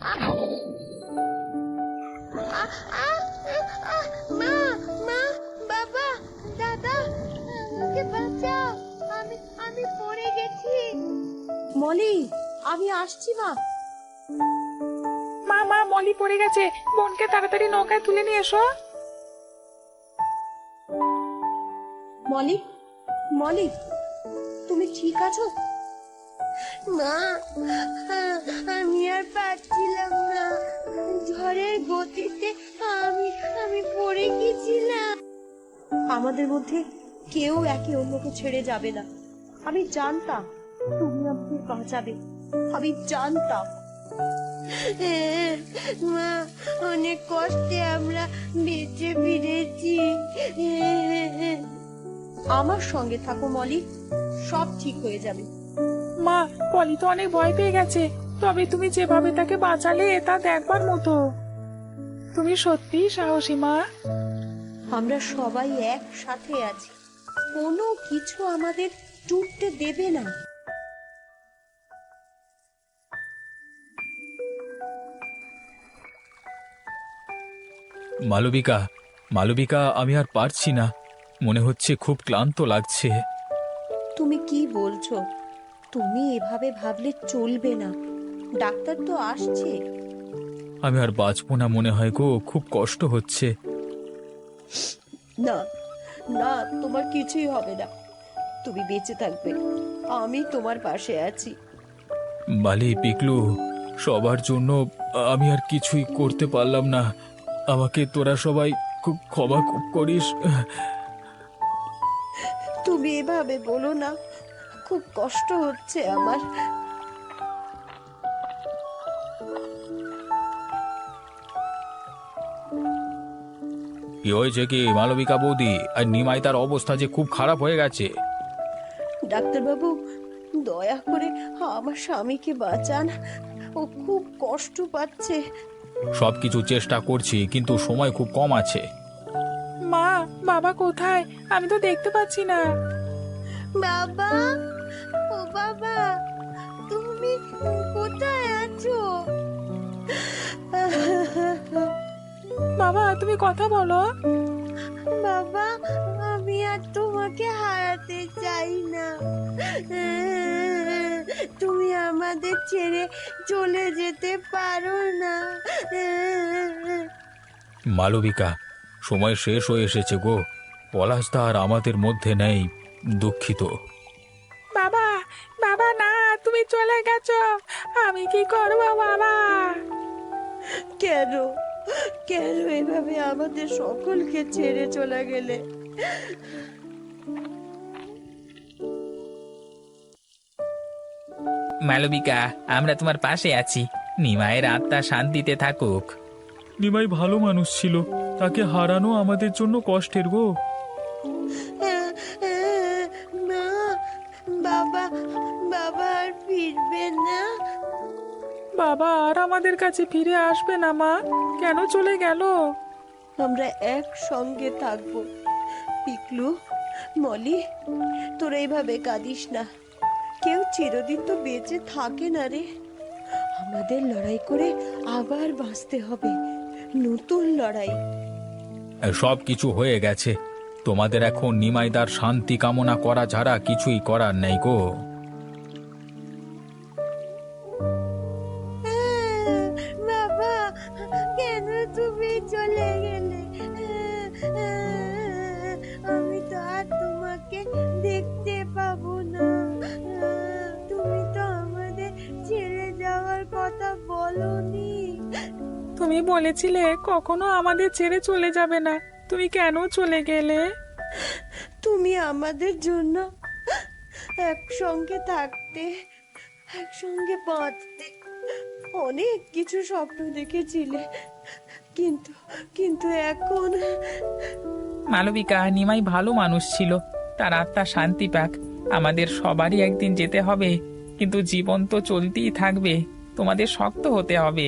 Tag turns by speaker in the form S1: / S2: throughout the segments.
S1: মা, মা, বাবা, দাদা, আমাকে বাঁচাও। আমি পড়ে গেছি।
S2: মলি, আমি আসছি মা।
S3: মা মা মলি পড়ে গেছে, বোনকে তাড়াতাড়ি নৌকায় তুলে নিয়ে এসো।
S2: মলি, মলি, তুমি ঠিক আছো?
S1: মা, আমি আর পারছিলাম না, ঝড়ের গতিতে আমি পড়ে গেছিলাম।
S2: আমাদের মধ্যে কেউ একে অন্যকে ছেড়ে যাবে না। আমি জানতাম তুমি আমাকে বাঁচাবে, আমি জানতাম।
S1: মা, অনেক কষ্টে আমরা বেঁচে ফিরেছি।
S2: আমার সঙ্গে থাকো মলি, সব ঠিক হয়ে যাবে।
S3: মা, পলি তো অনেক ভয় পেয়ে গেছে, তবে তুমি যেভাবে তাকে বাঁচালে তা দেখবার মতো। তুমি সত্যি সাহসী মা।
S2: আমরা সবাই একসাথে আছি, কোনো কিছু আমাদের টুটতে দেবে না।
S4: মালবিকা, মালবিকা, আমি আর পারছি না, মনে হচ্ছে খুব ক্লান্ত লাগছে।
S2: তুমি কি বলছো? তুমি এভাবে ভাবলে চলবে না, ডাক্তার তো আসছে।
S4: আমি আর বাঁচবো না মনে হয় গো, খুব কষ্ট হচ্ছে।
S2: না না, তোমার কিছুই হবে না, তুমি বেঁচে থাকবে, আমি তোমার পাশে আছি।
S4: বালি, পিকলু, সবার জন্য আমি আর কিছুই করতে পারলাম না, আমাকে তোরা সবাই খুব ক্ষমা করিস।
S2: তুমি এভাবে বলো না, খুব কষ্ট হচ্ছে আমার।
S4: কি হয়েছে কি মালবিকা বৌদি? আর নিমাই, তার অবস্থা যে খুব খারাপ হয়ে গেছে।
S2: ডাক্তারবাবু, দয়া করে আমার স্বামীকে বাঁচান, ও খুব কষ্ট পাচ্ছে।
S4: সবকিছু চেষ্টা করছি, কিন্তু সময় খুব কম আছে।
S3: মা, বাবা কোথায়? আমি তো দেখতে পাচ্ছি না।
S1: বাবা, ও বাবা, তুমি কোথায় আছো?
S3: বাবা, তুমি কথা বলো।
S1: বাবা, আমি আর তোমাকে হারাতে চাই না। তুমি আমাদের ছেড়ে চলে যেতে পারো না।
S4: মালবিকা, সময় শেষ হয়ে এসেছে গো, পলাশদা আর আমাদের মধ্যে নেই, দুঃখিত।
S3: বাবা, বাবা না, তুমি চলে গেছো, আমি কি করবো বাবা?
S2: কেন কেন এভাবে আমাদের সকলকে ছেড়ে চলে গেলে?
S5: মালবিকা, আমরা তোমার পাশে আছি, নিমায়ের আত্মা শান্তিতে থাকুক।
S4: নিমাই ভালো মানুষ ছিল, তাকে হারানো আমাদের জন্য কষ্টের গো।
S1: মা, বাবা, বাবা আর ফিরবে না।
S3: বাবা আর আমাদের কাছে ফিরে আসবে না মা, কেন চলে গেল?
S2: আমরা একসঙ্গে থাকবো। পিকলু, মলি, তোরা এইভাবে কাঁদিস না, কেউ চিরদিন তো বেঁচে থাকে না রে। আমাদের লড়াই করে আবার বাঁচতে হবে, নতুন লড়াই।
S4: সব কিছু হয়ে গেছে, তোমাদের এখন নিমাইদার শান্তি কামনা করা ছাড়া কিছুই করার নেই গো।
S1: বাবা, কেন তুমি চলে গেলে? আমি তো আর তোমাকে দেখতে পাবো না। তুমি তো আমাদের ছেড়ে যাওয়ার কথা বলনি।
S3: তুমি বলেছিলে কখনো আমাদের ছেড়ে চলে যাবে না, তুমি কেন চলে গেলে?
S2: তুমি আমাদের জন্য একসঙ্গে থাকতে, একসঙ্গে বাঁচতে অনেক কিছু স্বপ্ন দেখেছিলে, কিন্তু কিন্তু এখন
S5: মালবিকা, নিমাই ভালো মানুষ ছিল, তার আত্মা শান্তি পাক। আমাদের সবারই একদিন যেতে হবে, কিন্তু জীবন তো চলতেই থাকবে, তোমাদের শক্ত হতে হবে।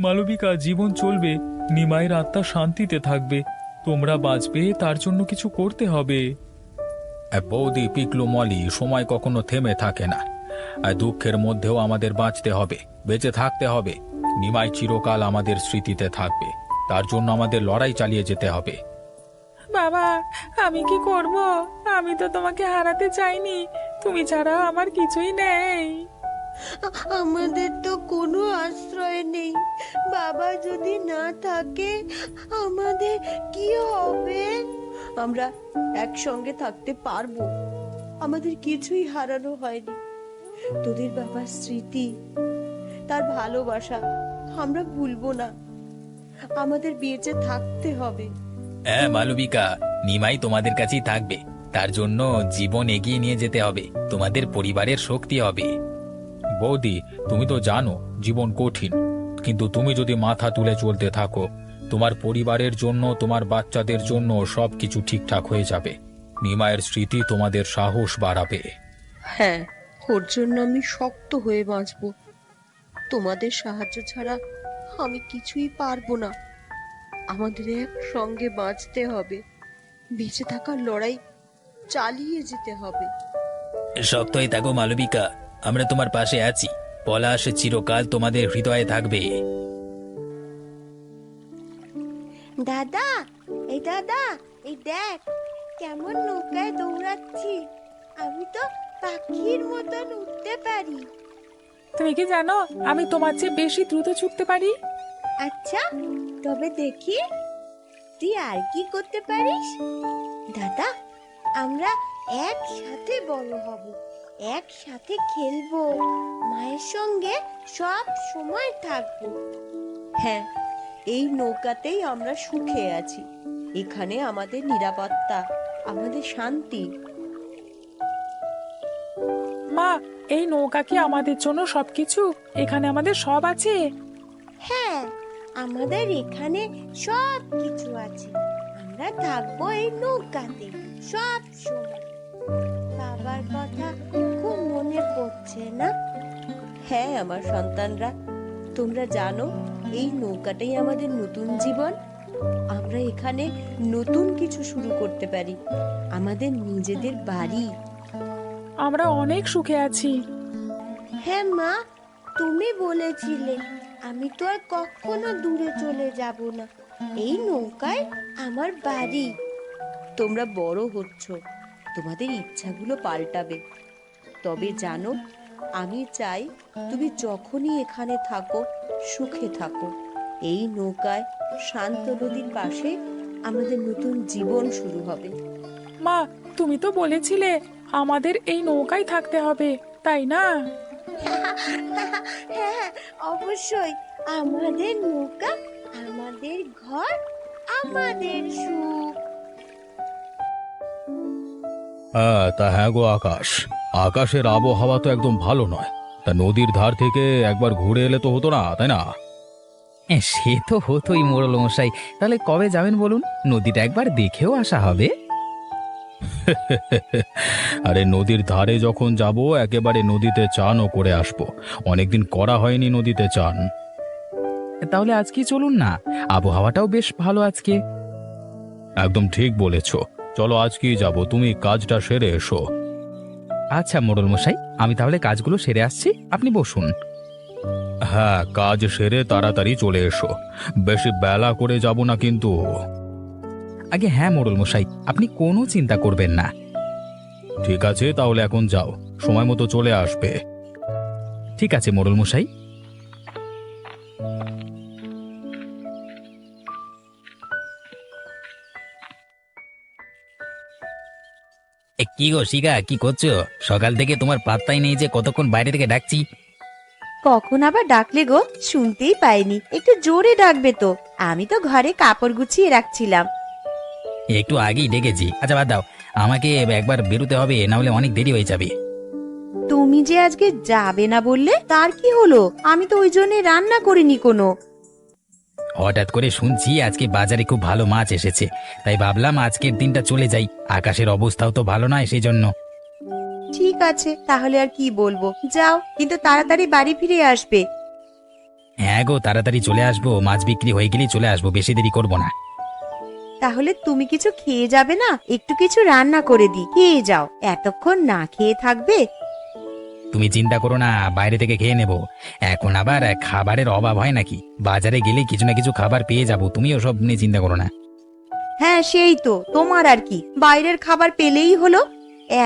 S4: মালবিকা, জীবন চলবে, নিমাইয়ের আত্মা শান্তিতে থাকবে, তোমরা বাঁচবে তার জন্য কিছু করতে হবে। বৌদি, পিকলু, মলি, সময় কখনো থেমে থাকে না, আর দুঃখের মধ্যেও আমাদের বাঁচতে হবে, বেঁচে থাকতে হবে, নিমাই চিরকাল আমাদের স্মৃতিতে থাকবে, তার জন্য আমাদের লড়াই চালিয়ে যেতে হবে।
S3: বাবা, আমি কি করব? আমি তো তোমাকে হারাতে চাইনি। তুমি ছাড়া আমার কিছুই নেই।
S2: আমাদের তো কোনো আশ্রয় নেই। বাবা যদি না থাকে আমাদের কি হবে? আমরা একসঙ্গে থাকতে পারবো? আমাদের কিছুই হারানো হয়নি। তোদের বাবার স্মৃতি, তার ভালোবাসা আমরা ভুলবো না। আমাদের বেঁচে থাকতে হবে।
S5: হ্যাঁ মালবিকা, নিমাই তোমাদের কাছেই থাকবে, তার জন্য জীবন এগিয়ে নিয়ে যেতে হবে, তোমাদের পরিবারের শক্তি হবে।
S4: বৌদি, তুমি তো জানো জীবন কঠিন, কিন্তু তুমি যদি মাথা তুলে চলতে থাকো, তোমার পরিবারের জন্য, তোমার বাচ্চাদের জন্য সবকিছু ঠিকঠাক হয়ে যাবে। নিমাইয়ের স্মৃতি তোমাদের সাহস বাড়াবে।
S2: হ্যাঁ, ওর জন্য আমি শক্ত হয়ে বাঁচবো। তোমাদের সাহায্য ছাড়া আমি কিছুই পারবো না। আমাদের একসঙ্গে বাঁচতে হবে, বেঁচে থাকার লড়াই চালিয়ে যেতে হবে।
S5: শক্ত হয়ে থাকো মালবিকা, আমরা তোমার পাশে আছি। পলাশ চিরকাল তোমাদের হৃদয়ে থাকবে।
S1: দাদা, দাদা, এই দেখ কেমন নৌকায় দৌড়াচ্ছি। আমি তো পাখির মতন উঠতে পারি।
S3: তুমি কি জানো আমি তোমার চেয়ে বেশি দ্রুত ছুটতে পারি?
S1: আচ্ছা, তবে দেখি তুই আর কি করতে পারিস। দাদা, আমরা একসাথে বড় হব, একসাথে খেলবো, মায়ের সঙ্গে সব সময় থাকবো।
S2: হ্যাঁ, এই নৌকাতেই আমরা সুখে আছি। এখানে আমাদের নিরাপত্তা, আমাদের শান্তি।
S3: মা, এই নৌকা কি আমাদের জন্য সবকিছু? এখানে আমাদের সব আছে।
S1: হ্যাঁ, আমাদের এখানে সব কিছু আছে। আমরা থাকবো এই নৌকাতে সব সময়। বাবার কথা খুব মনে পড়ছে না?
S2: হ্যাঁ আমার সন্তানরা, তোমরা জানো এই নৌকাটাই আমাদের নতুন জীবন। আমরা এখানে নতুন কিছু শুরু করতে পারি, আমাদের নিজেদের বাড়ি।
S3: আমরা অনেক সুখে আছি।
S1: হ্যাঁ মা, তুমি বলেছিলে আমি তো আর কখনো দূরে চলে যাব না। এই নৌকায় আমার বাড়ি।
S2: তোমরা বড় হচ্ছ, তোমাদের ইচ্ছাগুলো পাল্টাবে। তবে জানো, আমি চাই তুমি যখনই এখানে থাকো সুখে থাকো। এই নৌকায় শান্ত নদীর পাশে আমাদের নতুন জীবন শুরু হবে।
S3: মা, তুমি তো বলেছিলে আমাদের এই নৌকায় থাকতে হবে, তাই না?
S1: হ্যাঁ, অবশ্যই। আমাদের নৌকা, আমাদের ঘর, আমাদের সুখ।
S4: হ্যাঁ গো আকাশ, আকাশের আবহাওয়া তো একদম ভালো নয়। তা নদীর ধার থেকে একবার ঘুরে এলে তো হতো না, তাই না?
S5: সে তো হতোই মোড়ল মশাই, তাহলে কবে যাবেন বলুন, নদীটা একবার দেখেও আসা হবে।
S4: আরে নদীর ধারে যখন যাব একেবারে নদীতে চানও করে আসবো। অনেকদিন করা হয়নি নদীতে চান।
S5: তাহলে আজকে চলুন না, আবহাওয়াটাও বেশ ভালো আজকে।
S4: একদম ঠিক বলেছ, চলো আজকেই যাব। তুমি কাজটা সেরে এসো।
S5: আচ্ছা মোড়ল মশাই, আমি তাহলে কাজগুলো সেরে আসছি, আপনি বসুন।
S4: হ্যাঁ, কাজ সেরে তাড়াতাড়ি চলে এসো। বেশি বেলা করে যাব না কিন্তু।
S5: আগে হ্যাঁ মোড়ল মশাই, আপনি কোনো চিন্তা করবেন না।
S4: ঠিক আছে, তাহলে এখন যাও, সময় মতো চলে আসবে।
S5: ঠিক আছে মোড়ল মশাই। কি গো শিখা, কি করছো? সকাল থেকে তোমার পাত্তাই নেই যে, কতক্ষণ বাইরে থেকে ডাকছি।
S1: কখন আবার ডাকলে গো? শুনতেই পাইনি। একটু জোরে ডাকবে তো। আমি তো ঘরে কাপড় গুছিয়ে রাখছিলাম।
S5: একটু আগেই ডেকেছি। আচ্ছা বাদ দাও, আমাকে একবার বেরোতে হবে, না হলে অনেক দেরি হয়ে যাবে।
S1: তুমি যে আজকে যাবে না বললে, তার কি হলো? আমি তো ওই জন্য রান্না করিনি কোনো।
S5: হঠাৎ করে শুনছি আজকে বাজারে খুব ভালো মাছ এসেছে, তাই ভাবলাম আজকের দিনটা চলে যাই। আকাশের অবস্থাও তো ভালো নয়, সেই জন্য।
S1: ঠিক আছে, তাহলে আর কি বলবো। যাও, কিন্তু তাড়াতাড়ি বাড়ি ফিরে আসবে।
S5: হ্যাঁ গো, তাড়াতাড়ি চলে আসবো, মাছ বিক্রি হয়ে গেলেই চলে আসবো, বেশি দেরি করবো না।
S1: তাহলে তুমি কিছু খেয়ে যাবে না? একটু কিছু রান্না করে দিই, খেয়ে যাও। এতক্ষণ না খেয়ে থাকবে?
S6: তুমি চিন্তা করো না, বাইরে থেকে খেয়ে নেব। এখন আবার খাবারের অভাব হয় নাকি? বাজারে গেলে কিছু না কিছু খাবার পেয়ে যাব, তুমি ওসব নিয়ে চিন্তা করো না।
S2: হ্যাঁ সেই তো, তোমার আর কি, বাইরের খাবার পেলেই হলো।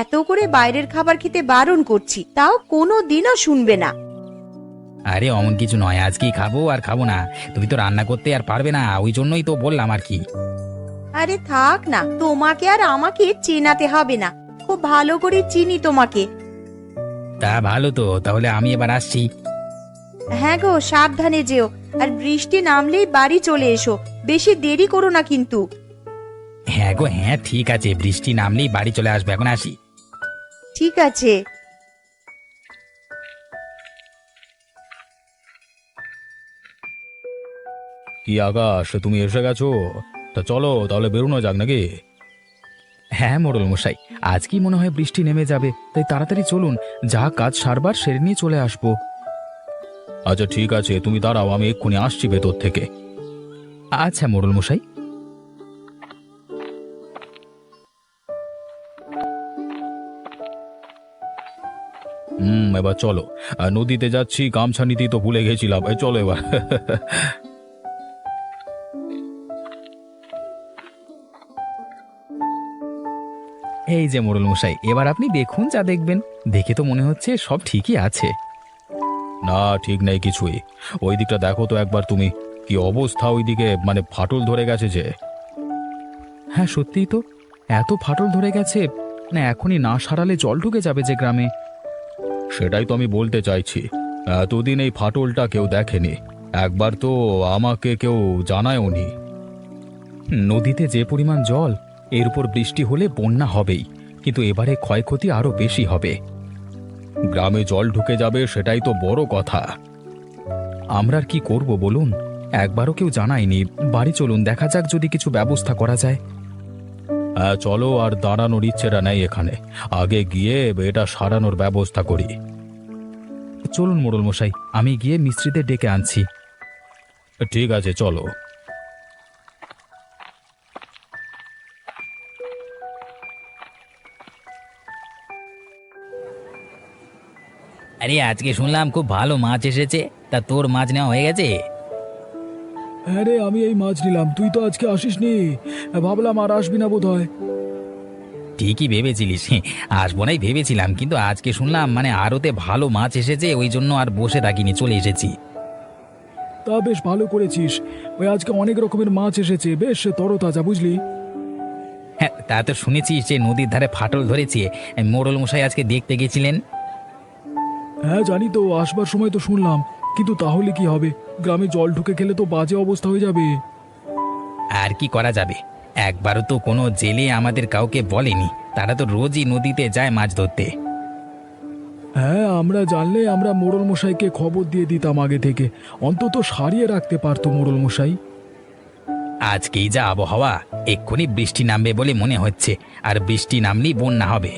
S2: এত করে বাইরের খাবার খেতে বারণ করছি, তাও কোনো দিনও শুনবে না।
S6: আরে অমন কিছু নয়, আজকেই খাবো আর খাবো না। তুমি তো রান্না করতে আর পারবে না, ওই জন্যই তো বললাম আর কি।
S2: আরে থাক না, তোমাকে আর আমাকে চেনাতে হবে না, খুব ভালো করে চিনি তোমাকে।
S6: তা ভালো তো, তাহলে আমি এবার আসছি।
S2: হ্যাঁ গো, সাবধানে যেও, আর বৃষ্টি নামলেই বাড়ি চলে এসো, বেশি দেরি করো না কিন্তু।
S6: হ্যাঁ গো হ্যাঁ, ঠিক আছে, বৃষ্টি নামলেই বাড়ি চলে আসবে, এখন আসি।
S2: ঠিক আছে।
S4: কি আকাশ, তুমি এসে গেছো? তা চলো তাহলে বেরোনো যাক নাকি?
S6: হ্যাঁ মোড়ল মশাই, আজকেই মনে হয় বৃষ্টি নেমে যাবে, তাই তাড়াতাড়ি চলুন, যা কাজ সারবার সেরে নিয়ে চলে আসবো।
S4: আচ্ছা ঠিক আছে, তুমি দাঁড়াও, আমি এক্ষুনি আসছি ভেতর থেকে।
S6: আচ্ছা মোড়ল মশাই।
S4: এবার চলো। নদীতে যাচ্ছি, গামছা নিতেই তো ভুলে গেছিলাম। চলো এবার।
S6: এই যে মোড়ল মশাই, এবার আপনি দেখুন, যা দেখবেন। দেখে তো মনে হচ্ছে সব ঠিকই আছে।
S4: না, ঠিক নেই কিছুই। ওই দিকটা দেখো তো একবার তুমি, কি অবস্থা ওইদিকে, মানে ফাটল ধরে গেছে যে।
S6: হ্যাঁ সত্যিই তো, এত ফাটল ধরে গেছে, না এখনই না সারালে জল ঢুকে যাবে যে গ্রামে।
S4: সেটাই তো আমি বলতে চাইছি, এতদিন এই ফাটলটা কেউ দেখেনি, একবার তো আমাকে কেউ জানায়ওনি।
S6: নদীতে যে পরিমাণ জল, এর উপর বৃষ্টি হলে বন্যা হবেই, কিন্তু এবারে ক্ষয়ক্ষতি আরো বেশি হবে।
S4: গ্রামে জল ঢুকে যাবে, সেটাই তো বড় কথা।
S6: আমরা আর কি করব বলুন, একবারও কেউ জানায়নি। বাড়ি চলুন, দেখা যাক যদি কিছু ব্যবস্থা করা যায়।
S4: হ্যাঁ চলো, আর দাঁড়ানোর ইচ্ছেটা নেই এখানে, আগে গিয়ে এটা সারানোর ব্যবস্থা করি।
S6: চলুন মোড়ল মশাই, আমি গিয়ে মিস্ত্রিদের ডেকে আনছি।
S4: ঠিক আছে চলো।
S6: আরে আজকে শুনলাম খুব ভালো মাছ এসেছে, তা তোর মাছ নেওয়া হয়ে গেছে?
S4: হ্যাঁ রে, আমি এই মাছ নিলাম, তুই তো আজকে আসিসনি, ভাবলাম আর আসবি না বোধ হয়।
S6: ঠিকই ভেবেছিলিস, আসবো নাই ভেবেছিলাম, কিন্তু আজকে শুনলাম মানে আরতে ভালো মাছ এসেছে, ওই জন্য আর বসে থাকিনি, চলে এসেছি।
S4: তা বেশ ভালো করেছিস, ওই আজকে অনেক রকমের মাছ এসেছে, বেশ তরতাজা, বুঝলি।
S6: হ্যাঁ তা তো শুনেছিস যে নদীর ধারে ফাটল ধরেছে, মোড়ল মশাই আজকে দেখতে গেছিলেন।
S4: হ্যাঁ জানি তো, আসবার সময় তো শুনলাম, কিন্তু তাহলে কি হবে, গ্রামে জল ঢুকে গেলে তো বাজে অবস্থা হয়ে যাবে।
S6: আর কি করা যাবে, একবারও তো কোনো জেলে আমাদের কাউকে বলেনি, তারা তো রোজই নদীতে যায় মাছ ধরতে।
S4: হ্যাঁ, আমরা জানলে আমরা মোড়ল মশাইকে খবর দিয়ে দিতাম আগে থেকে, অন্তত সারিয়ে রাখতে পারতো মোড়ল মশাই।
S6: আজকেই যা আবহাওয়া, এক্ষুনি বৃষ্টি নামবে বলে মনে হচ্ছে, আর বৃষ্টি নামলেই বন্যা হবে।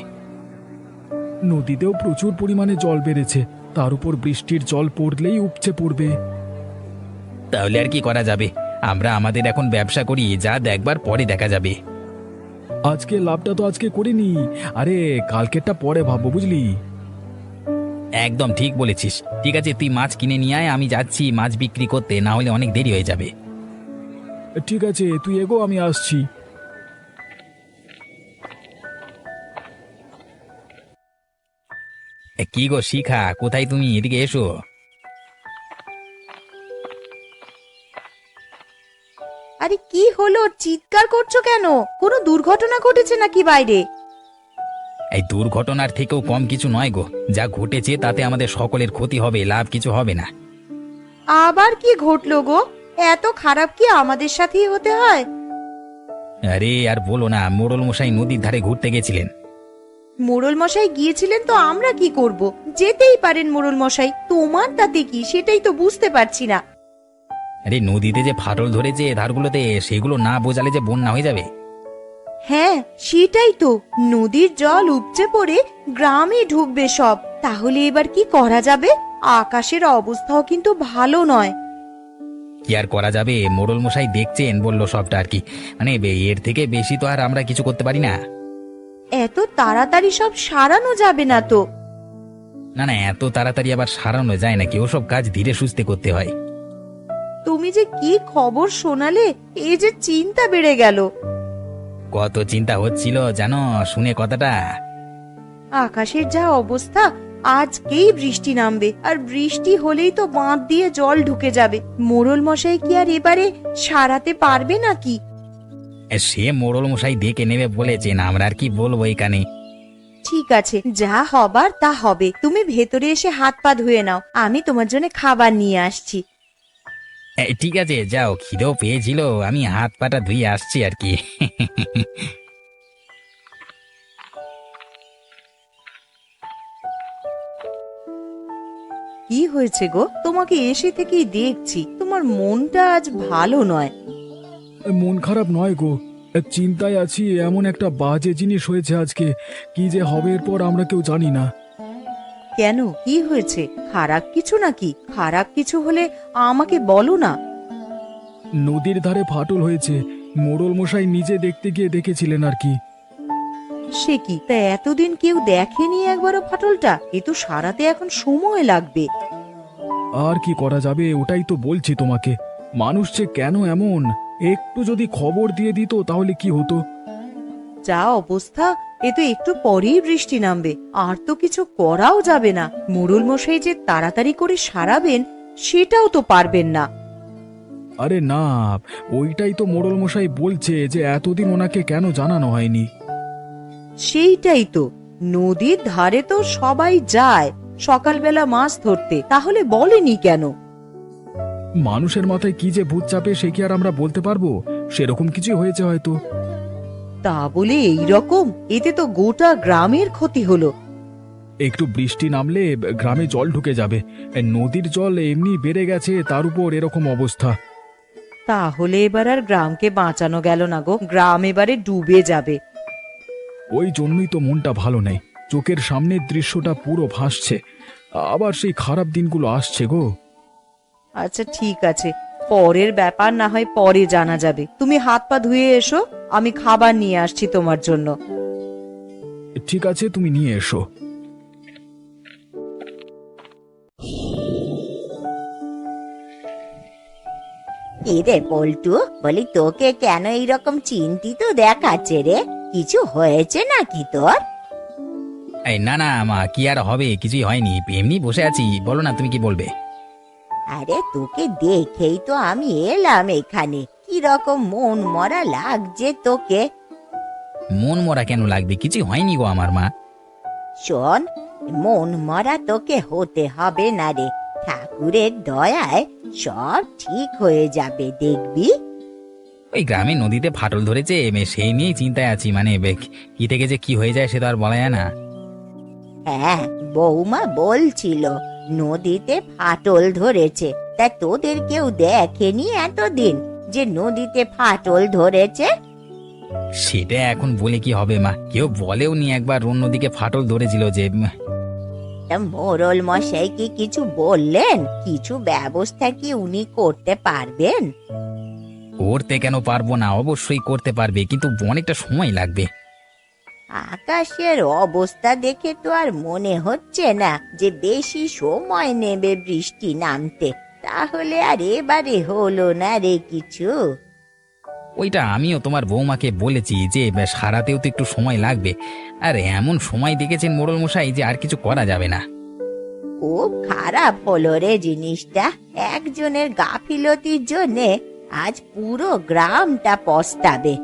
S4: নদীতেও প্রচুর পরিমাণে জল বেড়েছে, তার উপর বৃষ্টির জল পড়লেই উপচে পড়বে।
S6: তাহলে আর কি করা যাবে, আমরা আমাদের এখন ব্যবসা করি, যা দেখবার পরে দেখা যাবে।
S4: আজকে লাভটা তো আজকে করিনি, আরে কালকেরটা পরে ভাববো, বুঝলি।
S6: একদম ঠিক বলেছিস। ঠিক আছে, তুই মাছ কিনে নিয়ে আয়, আমি যাচ্ছি মাছ বিক্রি করতে, না হলে অনেক দেরি হয়ে যাবে।
S4: ঠিক আছে, তুই এগো, আমি আসছি।
S6: কি গো শিখা, কোথায় তুমি? এদিকে এসো।
S2: আরে কি হলো, চিৎকার করছো কেন? কোনো দুর্ঘটনা ঘটেছে নাকি বাইরে?
S6: এই দুর্ঘটনার থেকেও কম কিছু নয় গো, যা ঘটেছে তাতে আমাদের সকলের ক্ষতি হবে, লাভ কিছু হবে না।
S2: আবার কি ঘটলো গো? এত খারাপ কি আমাদের সাথেই হতে হয়?
S6: আরে আর বলো না, মোড়ল মশাই নদীর ধারে ঘুরতে গেছিলেন।
S2: মোড়ল মশাই গিয়েছিলেন তো আমরা কি করব? যেতেই পারেন মোড়ল মশাই, তোমার তাতে কি, সেটাই তো বুঝতে পারছি না।
S6: আরে নদীতে যে ফাটল ধরেছে ধারগুলোতে, সেগুলো না বোঝালে যে বন্যা হয়ে যাবে।
S2: হ্যাঁ সেটাই তো, নদীর জল উপচে পড়ে গ্রামে ঢুকবে সব, তাহলে এবার কি করা যাবে? আকাশের অবস্থাও কিন্তু ভালো নয়।
S6: কি আর করা যাবে, মোড়ল মশাই দেখছেন বললো সবটা আর কি, মানে এর থেকে বেশি তো আর আমরা কিছু করতে পারি না।
S2: এত তাড়াতাড়ি সব সারানো যাবে না তো।
S6: না না, এত তাড়াতাড়ি আবার সারানো যায় নাকি? ওসব কাজ ধীরে সুস্থে করতে হয়।
S2: তুমি যে কি খবর শোনালে, এই যে চিন্তা বেড়ে গেল।
S6: কত চিন্তা হচ্ছিল জানো শুনে কথাটা।
S2: আকাশের যা অবস্থা, আজকেই বৃষ্টি নামবে, আর বৃষ্টি হলেই তো বাঁধ দিয়ে জল ঢুকে যাবে। মোড়ল মশাই কি আর এবারে সারাতে পারবে নাকি?
S6: সে মোড়ল মশাই দেখে নেবে বলেছেন, আমরা আর কি বলবো এখানে।
S2: ঠিক আছে, যা হবার তা হবে। তুমি ভেতরে এসে হাত পা ধুয়ে নাও, আমি তোমার জন্য খাবার নিয়ে আসছি।
S6: ঠিক আছে যাও, খিদেও পেয়েছিল, আমি হাত পাটা ধুয়ে আসছি আর কি।
S2: কি হয়েছে গো? তোমাকে এসে থেকেই দেখছি তোমার মনটা আজ ভালো নয়।
S7: মন খারাপ নয় গো, চিন্তায় আছি। এমন একটা বাজে জিনিস হয়েছে আজকে, কি যে হবে এরপর আমরা কেউ জানি না।
S2: কেন, কি হয়েছে? খারাপ কিছু নাকি? খারাপ কিছু হলে আমাকে বলো না।
S7: নদীর ধারে ফাটল হয়েছে, মোড়ল মশাই নিজে দেখতে গিয়ে দেখেছিলেন আর কি।
S2: সে কি, তা এতদিন কেউ দেখেনি একবারও ফাটলটা? এ তো সারাতে এখন সময় লাগবে।
S7: আর কি করা যাবে, ওটাই তো বলছি তোমাকে। মানুষ যে কেন এমন, একটু যদি খবর দিয়ে দিত তাহলে কি হতো।
S2: যা অবস্থা, এ তো একটু পরেই বৃষ্টি নামবে, আর তো কিছু করাও যাবে না। মোড়ল মশাই যে তাড়াতাড়ি করে সারাবেন সেটাও তো পারবেন না।
S7: আরে না, ওইটাই তো মোড়ল মশাই বলছে যে এতদিন ওনাকে কেন জানানো হয়নি।
S2: সেইটাই তো, নদীর ধারে তো সবাই যায় সকালবেলা মাছ ধরতে, তাহলে বলেনি কেন?
S7: মানুষের মাথায় কি যে ভূত চাপে সে কি আর আমরা বলতে পারবো? সেরকম কিছু হয়েছে হয়তো।
S2: তা বলে এই রকম, এতে তো গোটা গ্রামের ক্ষতি হলো।
S7: একটু বৃষ্টি নামলে গ্রামে জল ঢুকে যাবে। নদীর জল এমনি বেড়ে গেছে, তার উপর এরকম অবস্থা।
S2: তাহলে এবার আর গ্রামকে বাঁচানো গেল না গো, গ্রাম এবারে ডুবে যাবে।
S7: ওই জন্যই তো মনটা ভালো নেই, চোখের সামনের দৃশ্যটা পুরো ভাসছে। আবার সেই খারাপ দিনগুলো আসছে গো।
S2: আচ্ছা ঠিক আছে, পরের ব্যাপার না হয় পরে জানা যাবে। তুমি হাত পা ধুয়ে এসো, আমি খাবার নিয়ে আসছি তোমার জন্য।
S7: ঠিক আছে, তুমি নিয়ে এসো।
S8: রে পল্টু, বলি তোকে কেন এইরকম চিন্তিত দেখাচ্ছে রে? কিছু হয়েছে নাকি তোর?
S6: এই না না মা, কি আর হবে, কিছুই হয়নি, এমনি বসে আছি। বলো না, তুমি কি বলবে?
S8: আরে তোকে দেখেই তো আমি এলাম এখানে। কি রকম মন মরা লাগছে তোকে।
S6: মন মরা কেন লাগবে? কিছুই হয়নি গো আমার মা।
S8: শোন, মন মরা তোকে হতে হবে না রে। ঠাকুরের দয়ায় সব ঠিক হয়ে যাবে, দেখবি।
S6: ওই গ্রামে নদীতে ফাটল ধরেছে, সেই নিয়েই চিন্তায় আছি। মানে কি থেকে যে কি হয়ে যায় সে তো আর বলা যায় না।
S8: হ্যাঁ, বৌমা বলছিল নদীতে ফাটল ধরেছে। তা তোদের কেউ দেখেনি এতদিন যে নদীতে ফাটল ধরেছে?
S6: সেটা এখন বলে কি হবে মা, কেউ বলেও নি একবার অন্যদিকে ফাটল ধরেছিল যে।
S8: তা মোড়ল মশাই কি কিছু বললেন? কিছু ব্যবস্থা কি উনি করতে পারবেন?
S6: করতে কেন পারবো না, অবশ্যই করতে পারবে, কিন্তু অনেকটা সময় লাগবে।
S8: আকাশের অবস্থা দেখে তো আর মনে হচ্ছে না যে বেশি সময় নেবে বৃষ্টি নামতে। তাহলে আর এবারে হলো না রে কিছু।
S6: ওইটা আমিও তোমার বৌমাকে বলেছি যে সারাতেও তো একটু সময় লাগবে। আর এমন সময় দেখেছেন মোড়ল মশাই যে আর কিছু করা যাবে না।
S8: খুব খারাপ হলো রে জিনিসটা। একজনের গাফিলতির জন্যে আজ পুরো গ্রামটা পস্তাবে।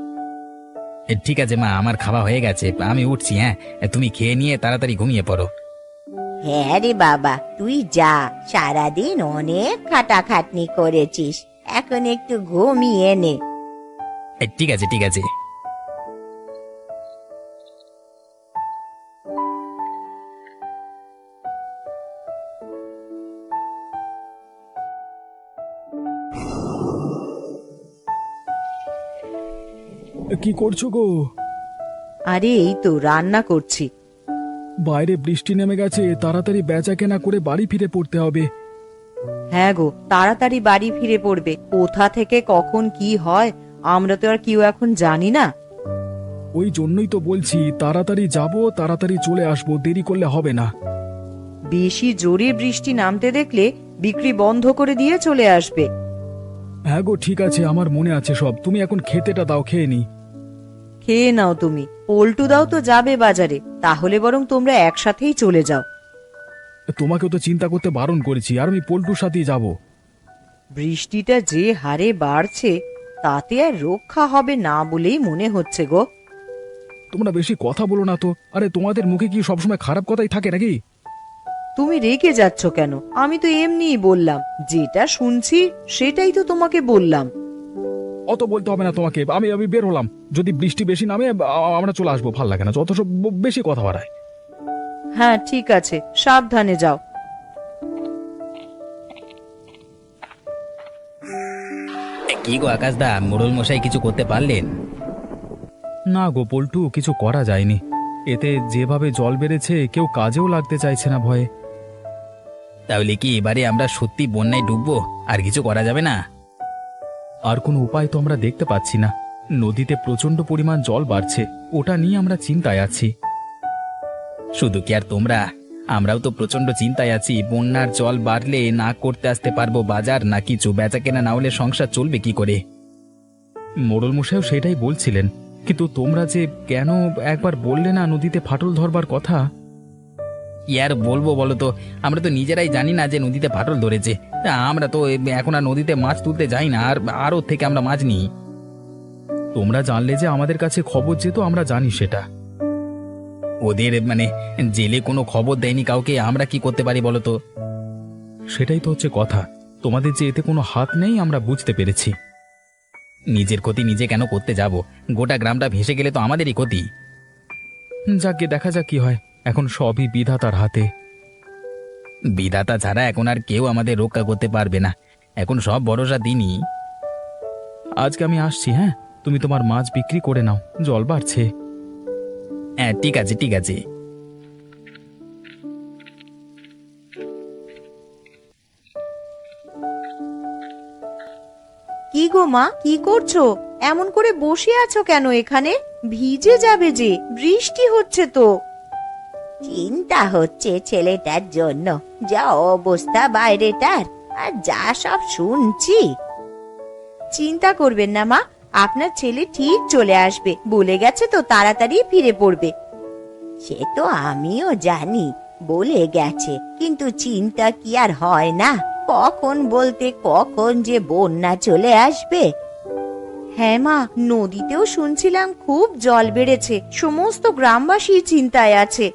S6: ঠিক আছে মা, আমার খাওয়া হয়ে গেছে, আমি উঠছি। হ্যাঁ, তুমি খেয়ে নিয়ে তাড়াতাড়ি ঘুমিয়ে পড়ো।
S8: হ্যাঁ রে বাবা, তুই যা, সারাদিন অনেক খাটাখাটনি করেছিস, এখন একটু ঘুমিয়ে নে।
S6: ঠিক আছে ঠিক আছে।
S7: কি করছো গো?
S2: আরে এই তো রান্না করছি।
S7: বাইরে বৃষ্টি নেমে গেছে, তাড়াতাড়ি বেচা কেনা করে বাড়ি ফিরে পড়তে হবে।
S2: হ্যাঁ গো, তাড়াতাড়ি বাড়ি ফিরে পড়বে। কোথা থেকে কখন কি হয় আমরা তো আর কেউ এখন জানি না।
S7: ওই জন্যই তো বলছি, তাড়াতাড়ি যাব, তাড়াতাড়ি চলে আসবো, দেরি করলে হবে না।
S9: বেশি জোরে বৃষ্টি নামতে দেখলে বিক্রি বন্ধ করে দিয়ে চলে আসবে।
S7: হ্যাঁ গো, ঠিক আছে, আমার মনে আছে সব। তুমি এখন খেতেটা দাও, খেয়ে নি।
S9: খেয়ে নাও তুমি। পল্টু দাও তো যাবে বাজারে, তাহলে বরং তোমরা একসাথেই চলে যাও।
S7: তোমাকেও তো চিন্তা করতে বারণ করেছি, আর আমি পল্টুর সাথেই যাব।
S9: বৃষ্টিটা যে হারে বাড়ছে তাতে আর রক্ষা হবে না বলেই মনে হচ্ছে গো।
S7: তোমরা বেশি কথা বলো না তো। আরে তোমাদের মুখে কি সবসময় খারাপ কথাই থাকে নাকি?
S9: তুমি রেগে যাচ্ছ কেন? আমি তো এমনিই বললাম, যেটা শুনছি সেটাই তো তোমাকে বললাম।
S7: অত বলতে হবে না তোমাকে। আমি আমি বের হলাম। যদি বৃষ্টি বেশি নামে আমরা চলে আসবো। ভাল লাগে না যত সব বেশি কথা বাড়ায়।
S9: হ্যাঁ ঠিক আছে, সাবধানে যাও।
S6: কি গো আকাশদা, মোড়ল মশাই কিছু করতে পারলেন?
S7: না গো পল্টু, কিছু করা যায়নি। এতে যেভাবে জল বেড়েছে কেউ কাজেও লাগতে চাইছে না ভয়ে।
S6: তাহলে কি এবারে আমরা সত্যি বন্যায় ডুববো? আর কিছু করা যাবে না?
S7: আর কোনো উপায় তো আমরা দেখতে পাচ্ছি না। নদীতে প্রচন্ড পরিমাণ জল বাড়ছে, ওটা নিয়ে আমরা চিন্তায় আছি।
S6: শুধু কি আর তোমরা, আমরাও তো প্রচন্ড চিন্তায় আছি। বন্যার জল বাড়লে না করতে আসতে পারবো বাজার, না কিছু বেচা কেনা না হলে সংসার চলবে কি করে?
S7: মোড়ল মশাইও সেটাই বলছিলেন, কিন্তু তোমরা যে কেন একবার বললে না নদীতে ফাটল ধরবার কথা?
S6: কি আর বলবো বলো তো, আমরা তো নিজেরাই জানি না যে নদীতে ফাটল ধরেছে। আমরা তো এখন আর নদীতে মাছ তুলতে যাই না, আর আরও থেকে আমরা মাছ নিই।
S7: তোমরা জানলে যে আমাদের কাছে খবর যেত, আমরা জানি সেটা।
S6: ওদের মানে জেলে কোনো খবর দেয়নি কাউকে, আমরা কি করতে পারি বলো তো?
S7: সেটাই তো হচ্ছে কথা। তোমাদের যে এতে কোনো হাত নেই আমরা বুঝতে পেরেছি।
S6: নিজের ক্ষতি নিজে কেন করতে যাব? গোটা গ্রামটা ভেসে গেলে তো আমাদেরই ক্ষতি।
S7: যাকে দেখা যাক কি হয়। এখন সবই বিধাতার হাতে।
S6: বিধাতা ছাড়া এখন আর কেউ আমাদের রক্ষা করতে পারবে না। এখন সব ভরসা দিনই।
S7: আজকে আমি আসছি। হ্যাঁ, তুমি তোমার মাছ বিক্রি করে নাও, জল বাড়ছে।
S6: হ্যাঁ ঠিক আছে ঠিক আছে।
S9: কি গো মা, কি করছো? এমন করে বসে আছো কেন এখানে? ভিজে যাবে যে, বৃষ্টি হচ্ছে তো।
S8: চিন্তা হচ্ছে ছেলেটার জন্য, যা অবস্থা বাইরেটার, আর যা সব শুনছি।
S9: চিন্তা করবেন না মা, আপনার ছেলে ঠিক চলে আসবে, বলে গেছে তো তাড়াতাড়ি ফিরে পড়বে।
S8: সে তো আমিও জানি, বলে গেছে, কিন্তু চিন্তা কি আর হয় না? কখন বলতে কখন যে বন্যা চলে আসবে।
S9: হ্যাঁ মা, নদীতেও শুনছিলাম খুব জল বেড়েছে, সমস্ত গ্রামবাসী চিন্তায় আছে।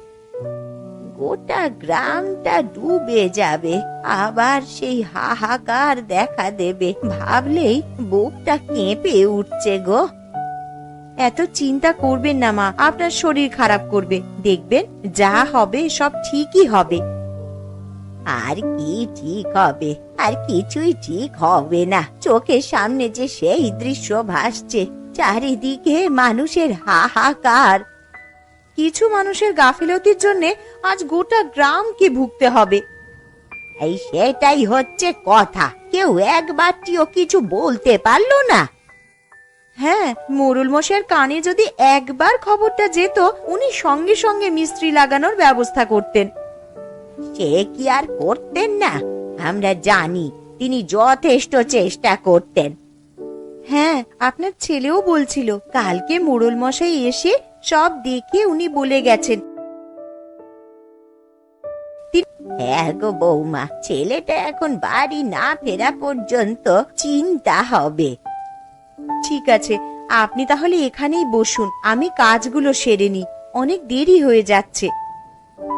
S8: গোটা গ্রামটা ডুবে যাবে, আবার সেই হাহাকার দেখা দেবে, ভাবলেই বুকটা কেঁপে উঠছে গো।
S9: এত চিন্তা করবেন না মা, আপনার শরীর খারাপ করবে, দেখবেন যা হবে সব ঠিকই হবে।
S8: আর কি ঠিক হবে? আর কিছুই ঠিক হবে না। চোখের সামনে যে সেই দৃশ্য ভাসছে, চারিদিকে মানুষের হাহাকার।
S9: কিছু মানুষের গাফিলতির জন্য আজ গোটা গ্রামকে ভুগতে হবে।
S8: এই সেটাই হচ্ছে কথা, কেউ একবারটিও কিছু বলতে পারলো না।
S9: হ্যাঁ, মোড়ল মশাইয়ের কানে যদি একবার খবরটা যেত, উনি সঙ্গে সঙ্গে মিস্ত্রি লাগানোর ব্যবস্থা করতেন।
S8: সে কি আর করতেন না? আমরা জানি তিনি যথেষ্ট চেষ্টা করতেন।
S9: হ্যাঁ, আপনার ছেলেও বলছিল কালকে মোড়ল মশাই এসে সব দেখে উনি বলে গেছেন।
S8: হ্যাঁ গো বৌমা, ছেলেটা এখন বাড়ি না ফেরা পর্যন্ত চিন্তা হবে।
S9: ঠিক আছে, আপনি তাহলে এখানেই বসুন, আমি কাজগুলো সেরে নিই, অনেক দেরি হয়ে যাচ্ছে।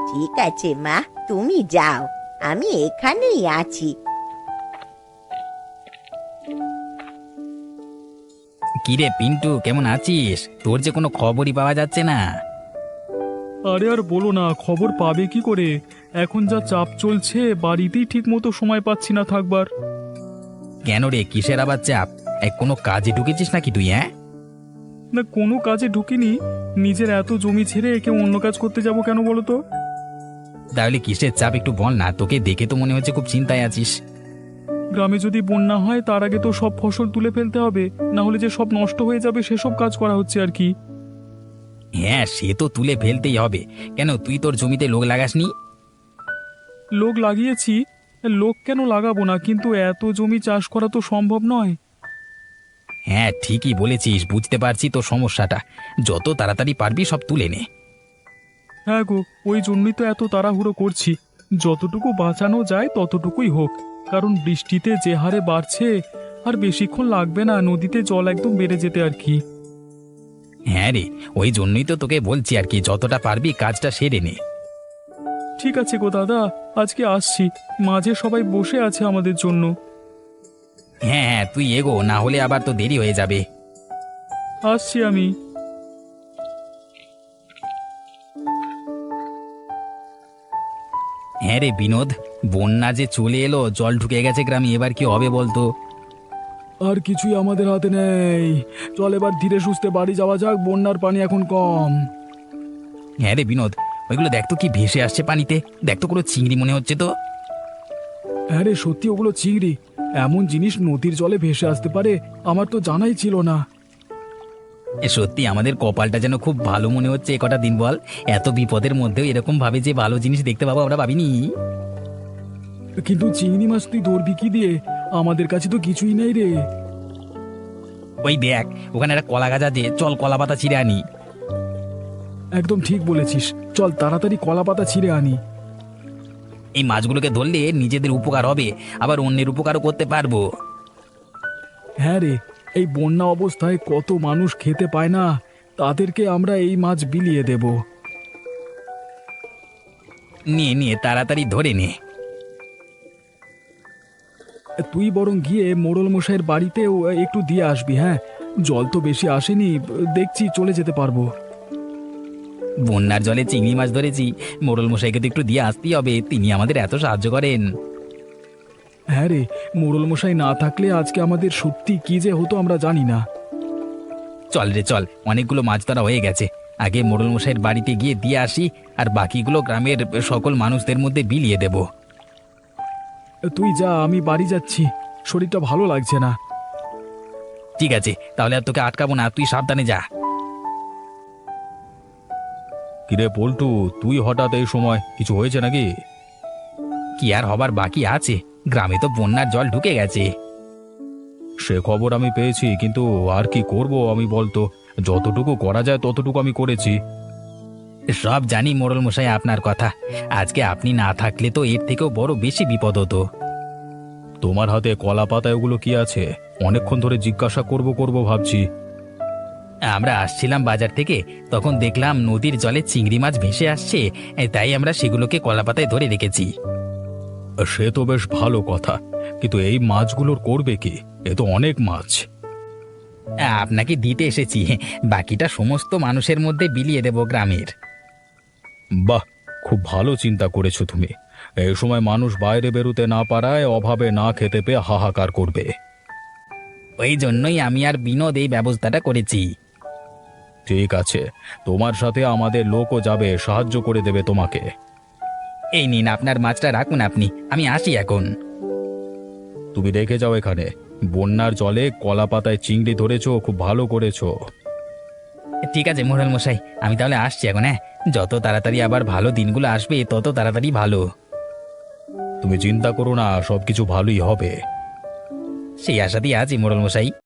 S8: ঠিক আছে মা, তুমি যাও, আমি এখানেই আছি।
S6: কিরে পিন্টু, কেমন আছিস? তোর যে কোনো খবরই পাওয়া যাচ্ছে না।
S7: আরে আর বলো না, খবর পাবে কি করে? এখন যা চাপ চলছে, বাড়িতেই ঠিক মতো সময় পাচ্ছি না থাকবার।
S6: কেন রে, কিসের আবার চাপ? কোনো কাজে ঢুকেছিস নাকি তুই? হ্যাঁ,
S7: না কোনো কাজে ঢুকিনি। নিজের এত জমি ছেড়ে কেউ অন্য কাজ করতে যাব কেন বলো তো?
S6: তাহলে কিসের চাপ একটু বল না, তোকে দেখে তো মনে হচ্ছে খুব চিন্তায় আছিস।
S7: গ্রামে যদি বন্যা হয় তার আগে তো সব ফসল তুলে ফেলতে হবে, না হলে যে সব নষ্ট হয়ে যাবে সেসব কাজ করা হচ্ছে আর কি।
S6: হ্যাঁ, সে তো তুলে ফেলতেই হবে। কেন, তুই তোর জমিতে লোক লাগাসনি?
S7: লোক লাগিয়েছি, লোক কেন লাগাবো না, কিন্তু এত জমি চাষ করা তো সম্ভব নয়।
S6: হ্যাঁ ঠিকই বলেছিস, বুঝতে পারছি তো সমস্যাটা। যত তাড়াতাড়ি পারবি সব তুলে নে।
S7: হ্যাঁ গো, ওই জন্যই তো এত তাড়াহুড়ো করছি। যতটুকু বাঁচানো যায় ততটুকুই হোক, কারণ বৃষ্টিতে যে হারে বাড়ছে আর বেশিক্ষণ লাগবে না নদীতে জল একদম বেড়ে যেতে আর কি।
S6: হ্যাঁ রে, ওই জন্যই তো তোকে বলছি আর কি, যতটা পারবি কাজটা সেরে নে।
S7: ঠিক আছে গো দাদা, আজকে আসছি। মাঝে সবাই বসে আছে আমাদের জন্য।
S6: হ্যাঁ হ্যাঁ, তুই এগো, না হলে আবার তো দেরি হয়ে যাবে।
S7: আসছি আমি।
S6: হ্যাঁ রে বিনোদ, বন্যা যে চলে এলো, জল ঢুকে গেছে গ্রামে, এবার কি হবে বলতো?
S7: আর কিছুই আমাদের হাতে নেই। চল এবার ধীরে সুস্থে বাড়ি যাওয়া যাক, বন্যার পানি এখন কম।
S6: হ্যাঁ রে বিনোদ, ওইগুলো দেখ তো কি ভেসে আসছে পানিতে, দেখ তো কোনো চিংড়ি মনে হচ্ছে তো।
S7: হ্যাঁ রে, সত্যি ওগুলো চিংড়ি। এমন জিনিস নদীর জলে ভেসে আসতে পারে আমার তো জানাই ছিল না।
S6: সত্যি আমাদের কপালটা যেন খুব ভালো মনে হচ্ছে এ কটা দিন, বল। এত বিপদের মধ্যেও এরকম ভাবে যে ভালো জিনিস দেখতে পাবো আমরা ভাবিনি।
S7: কিন্তু চিংড়ি মাছ তুই ধরবি কি দিয়ে? আমাদের কাছে তো কিছুই নেই রে।
S6: ওই দেখ, ওখানে একটা কলা গাছ আছে, চল কলা পাতা ছিঁড়ে আনি।
S7: একদম ঠিক বলেছিস, চল তাড়াতাড়ি কলা পাতা ছিঁড়ে আনি।
S6: এই মাছগুলোকে ধরলে নিজেদের উপকার হবে, আবার অন্যের উপকারও করতে পারবো।
S7: হ্যাঁ রে, এই বন্যা অবস্থায় কত মানুষ খেতে পায় না, তাদেরকে আমরা এই মাছ বিলিয়ে দেব।
S6: নিয়ে নিয়ে তাড়াতাড়ি ধরে নে।
S7: তুই বরং গিয়ে মোড়ল মশাইয়ের বাড়িতেও একটু দিয়ে আসবি। হ্যাঁ, জল তো বেশি আসেনি, দেখছি চলে যেতে পারবো।
S6: বন্যার জলে চিংড়ি মাছ ধরেছি, মোড়ল মশাইকে তো একটু দিয়ে আসতেই হবে, তিনি আমাদের এত সাহায্য করেন।
S7: হ্যাঁ রে, মোড়ল মশাই না থাকলে আজকে আমাদের সত্যি কি যে হতো আমরা জানি না।
S6: চল রে চল, অনেকগুলো মাছ ধরা হয়ে গেছে, আগে মোড়ল মশাইয়ের বাড়িতে গিয়ে দিয়ে আসি, আর বাকিগুলো গ্রামের সকল মানুষদের মধ্যে বিলিয়ে দেব।
S7: তুই যা, আমি বাড়ি যাচ্ছি, শরীরটা ভালো লাগছে না।
S6: ঠিক আছে, তাহলে আর তোকে আটকাবো না, তুই সাবধানে যা।
S4: কিরে পল্টু, তুই হঠাৎ এই সময়, কিছু হয়েছে নাকি?
S6: কি আর হবার বাকি আছে, গ্রামে তো বন্যার জল ঢুকে গেছে।
S4: সে খবর আমি পেয়েছি, কিন্তু আর কি করব আমি বলতো, যতটুকু করা যায় ততটুকু আমি করেছি।
S6: সব জানি মোড়ল মশাই আপনার কথা, আজকে আপনি না থাকলে তো এর থেকেও বড় বেশি বিপদ হতো।
S4: তোমার হাতে কলা পাতা ওগুলো কি আছে? অনেকক্ষণ ধরে জিজ্ঞাসা করব করব ভাবছি।
S6: আমরা আসছিলাম বাজার থেকে, তখন দেখলাম নদীর জলে চিংড়ি মাছ ভেসে আসছে, তাই আমরা সেগুলোকে কলাপাতায় ধরে রেখেছি।
S4: সে তো বেশ ভালো কথা, কিন্তু এই মাছগুলোর করবে কি? এ তো অনেক মাছ।
S6: আপনাকে দিতে এসেছি, বাকিটা সমস্ত মানুষের মধ্যে বিলিয়ে দেব গ্রামের।
S4: বাহ, খুব ভালো চিন্তা করেছো তুমি। এই সময় মানুষ বাইরে বেরোতে না পারায় অভাবে না খেতে পেয়ে হাহাকার করবে।
S6: ওই জন্যই আমি আর বিনোদ এই ব্যবস্থাটা করেছি।
S4: ঠিক আছে, তোমার সাথে আমাদের লোকও যাবে, সাহায্য করে দেবে তোমাকে।
S6: এই নিন আপনার মাছটা রাখুন আপনি, আমি আসি এখন।
S4: তুমি রেখে যাও এখানে, বন্যার জলে কলা পাতায় চিংড়ি ধরেছো, খুব ভালো করেছো।
S6: ঠিক আছে মোড়ল মশাই, আমি তাহলে আসছি এখন। হ্যাঁ, যত তাড়াতাড়ি আবার ভালো দিনগুলো আসবে তত তাড়াতাড়ি ভালো।
S4: তুমি চিন্তা করো না, সবকিছু ভালোই হবে।
S6: সেই আশাতেই আছি মোড়ল মশাই।